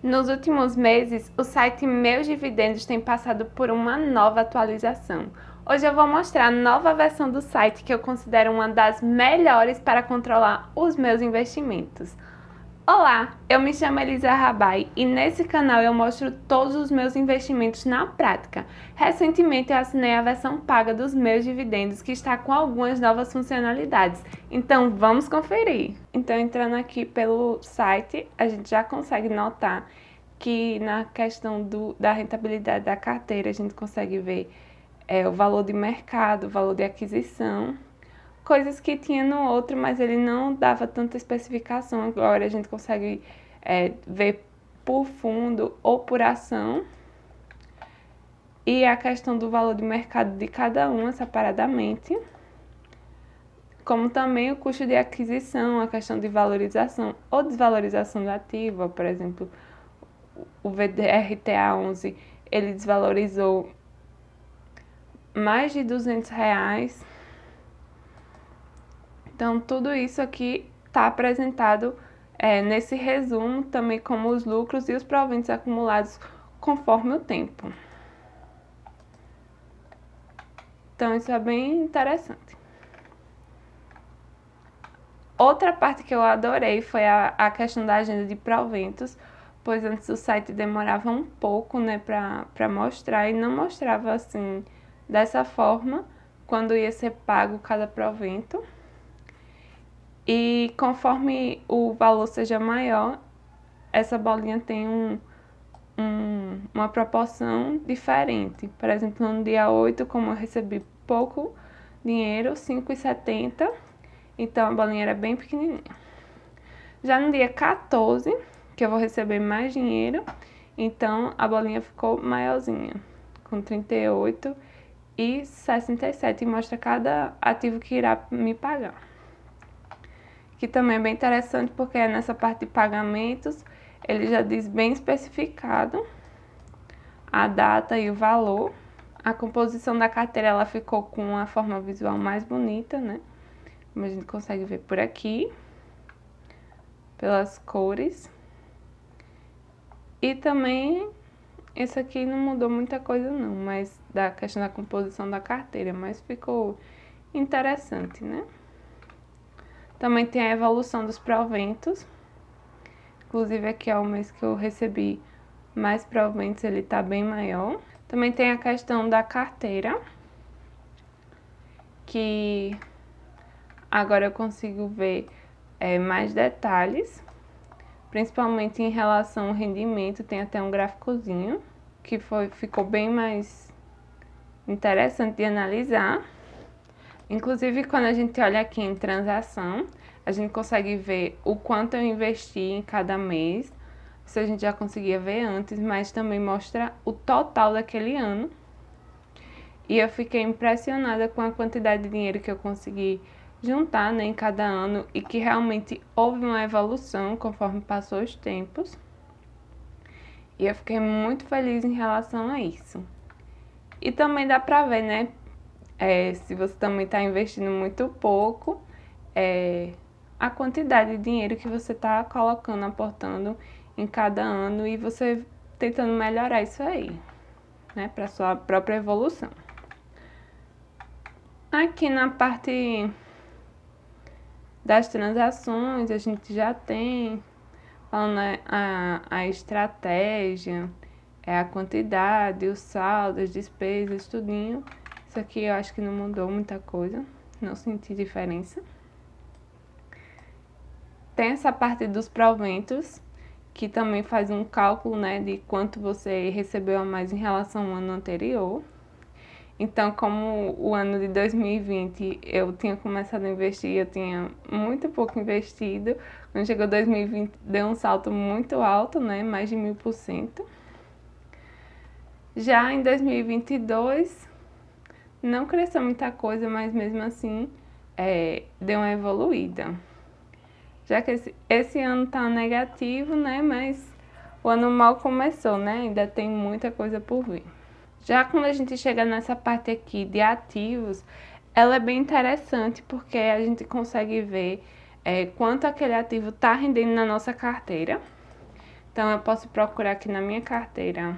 Nos últimos meses, o site Meus Dividendos tem passado por uma nova atualização. Hoje eu vou mostrar a nova versão do site que eu considero uma das melhores para controlar os meus investimentos. Olá, eu me chamo Elisa Rabai e nesse canal eu mostro todos os meus investimentos na prática. Recentemente eu assinei a versão paga dos meus dividendos que está com algumas novas funcionalidades, então vamos conferir. Então entrando aqui pelo site, a gente já consegue notar que na questão da rentabilidade da carteira a gente consegue ver o valor de mercado, o valor de aquisição, coisas que tinha no outro, mas ele não dava tanta especificação. Agora a gente consegue ver por fundo ou por ação. E a questão do valor de mercado de cada uma separadamente. Como também o custo de aquisição, a questão de valorização ou desvalorização do ativo. Por exemplo, o VDRTA11, ele desvalorizou mais de R$200. Então, tudo isso aqui está apresentado nesse resumo, também como os lucros e os proventos acumulados conforme o tempo. Então, isso é bem interessante. Outra parte que eu adorei foi a questão da agenda de proventos, pois antes o site demorava um pouco, né, para mostrar e não mostrava assim, dessa forma, quando ia ser pago cada provento. E conforme o valor seja maior, essa bolinha tem uma proporção diferente. Por exemplo, no dia 8, como eu recebi pouco dinheiro, R$5,70, então a bolinha era bem pequenininha. Já no dia 14, que eu vou receber mais dinheiro, então a bolinha ficou maiorzinha, com R$38,67, e mostra cada ativo que irá me pagar. Que também é bem interessante porque é nessa parte de pagamentos, ele já diz bem especificado a data e o valor. A composição da carteira ela ficou com uma forma visual mais bonita, né? Como a gente consegue ver por aqui, pelas cores. E também, esse aqui não mudou muita coisa não, mas da questão da composição da carteira, mas ficou interessante, né? Também tem a evolução dos proventos. Inclusive aqui é o mês que eu recebi mais proventos, ele tá bem maior. Também tem a questão da carteira, que agora eu consigo ver mais detalhes, principalmente em relação ao rendimento. Tem até um gráficozinho que ficou bem mais interessante de analisar. Inclusive, quando a gente olha aqui em transação, a gente consegue ver o quanto eu investi em cada mês. Isso a gente já conseguia ver antes, mas também mostra o total daquele ano. E eu fiquei impressionada com a quantidade de dinheiro que eu consegui juntar, né, em cada ano, e que realmente houve uma evolução conforme passou os tempos. E eu fiquei muito feliz em relação a isso. E também dá pra ver, né, se você também está investindo muito pouco, a quantidade de dinheiro que você está colocando, aportando em cada ano, e você tentando melhorar isso aí, né, para sua própria evolução. Aqui na parte das transações, a gente já tem falando a estratégia, a quantidade, o saldo, as despesas, tudinho. Isso aqui eu acho que não mudou muita coisa, não senti diferença. Tem essa parte dos proventos, que também faz um cálculo, né, de quanto você recebeu a mais em relação ao ano anterior. Então, como o ano de 2020 eu tinha começado a investir, eu tinha muito pouco investido. Quando chegou 2020, deu um salto muito alto, né, mais de 1000%. Já em 2022, não cresceu muita coisa, mas mesmo assim deu uma evoluída. Já que esse ano tá negativo, né, mas o ano mal começou, né, ainda tem muita coisa por vir. Já quando a gente chega nessa parte aqui de ativos, ela é bem interessante porque a gente consegue ver quanto aquele ativo está rendendo na nossa carteira. Então eu posso procurar aqui na minha carteira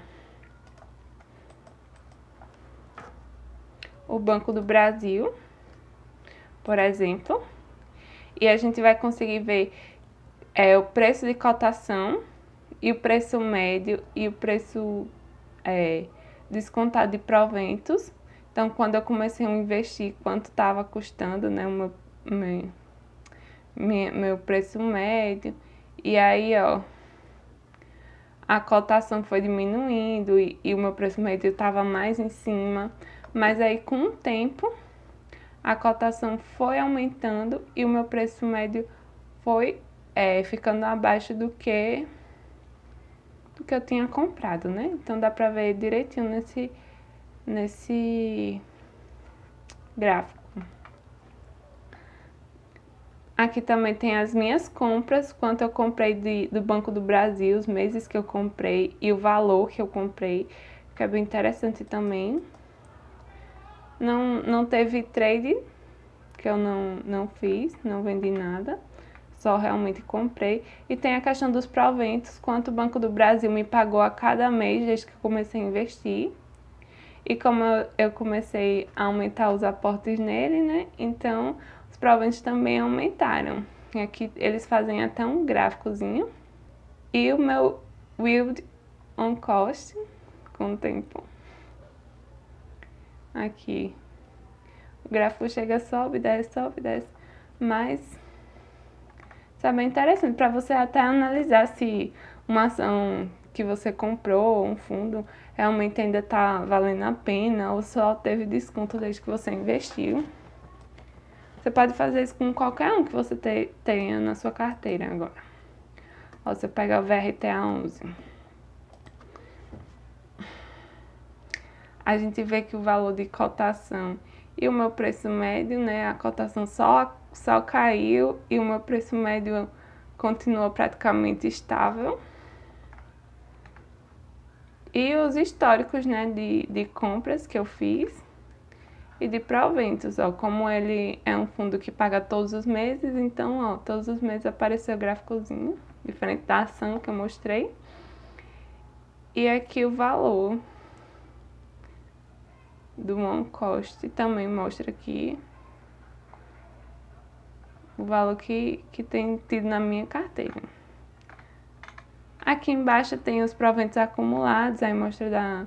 o Banco do Brasil, por exemplo, e a gente vai conseguir ver o preço de cotação e o preço médio e o preço descontado de proventos. Então, quando eu comecei a investir, quanto estava custando, né, o meu preço médio. E aí, ó, a cotação foi diminuindo e o meu preço médio estava mais em cima. Mas aí, com o tempo, a cotação foi aumentando e o meu preço médio foi ficando abaixo do que eu tinha comprado, né? Então dá pra ver direitinho nesse gráfico. Aqui também tem as minhas compras, quanto eu comprei do Banco do Brasil, os meses que eu comprei e o valor que eu comprei, que é bem interessante também. Não teve trade, que eu não fiz, não vendi nada, só realmente comprei. E tem a questão dos proventos, quanto o Banco do Brasil me pagou a cada mês desde que eu comecei a investir. E como eu comecei a aumentar os aportes nele, né, então os proventos também aumentaram. E aqui eles fazem até um gráficozinho. E o meu yield on cost, com o tempo. Aqui. O gráfico chega, sobe, desce, mas isso é bem interessante para você até analisar se uma ação que você comprou, um fundo, realmente ainda está valendo a pena ou só teve desconto desde que você investiu. Você pode fazer isso com qualquer um que você tenha na sua carteira agora. Ó, você pega o VRTA11. A gente vê que o valor de cotação e o meu preço médio, né, a cotação só caiu e o meu preço médio continua praticamente estável. E os históricos, né, de compras que eu fiz e de proventos, ó, como ele é um fundo que paga todos os meses, então, ó, todos os meses apareceu o gráficozinho, diferente da ação que eu mostrei. E aqui o valor do on cost também mostra aqui o valor que tem tido na minha carteira. Aqui embaixo tem os proventos acumulados, aí mostra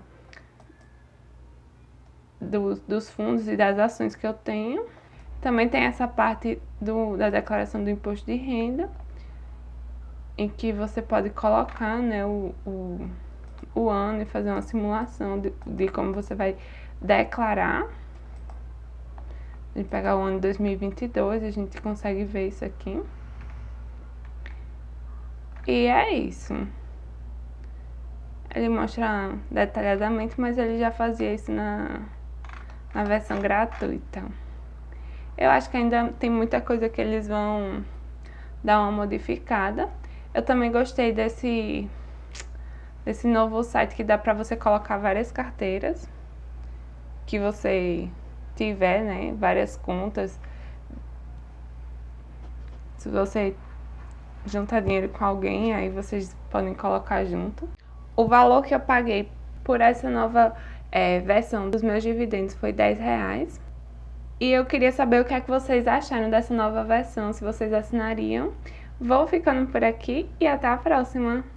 dos fundos e das ações que eu tenho. Também tem essa parte da declaração do imposto de renda, em que você pode colocar, né, o ano e fazer uma simulação de como você vai declarar. A gente pegar o ano de 2022, a gente consegue ver isso aqui. E é isso. Ele mostra detalhadamente, mas ele já fazia isso na versão gratuita. Eu acho que ainda tem muita coisa que eles vão dar uma modificada. Eu também gostei desse novo site que dá pra você colocar várias carteiras que você tiver, né, várias contas. Se você juntar dinheiro com alguém, aí vocês podem colocar junto. O valor que eu paguei por essa nova versão dos meus dividendos foi R$10. E eu queria saber o que é que vocês acharam dessa nova versão, se vocês assinariam. Vou ficando por aqui e até a próxima!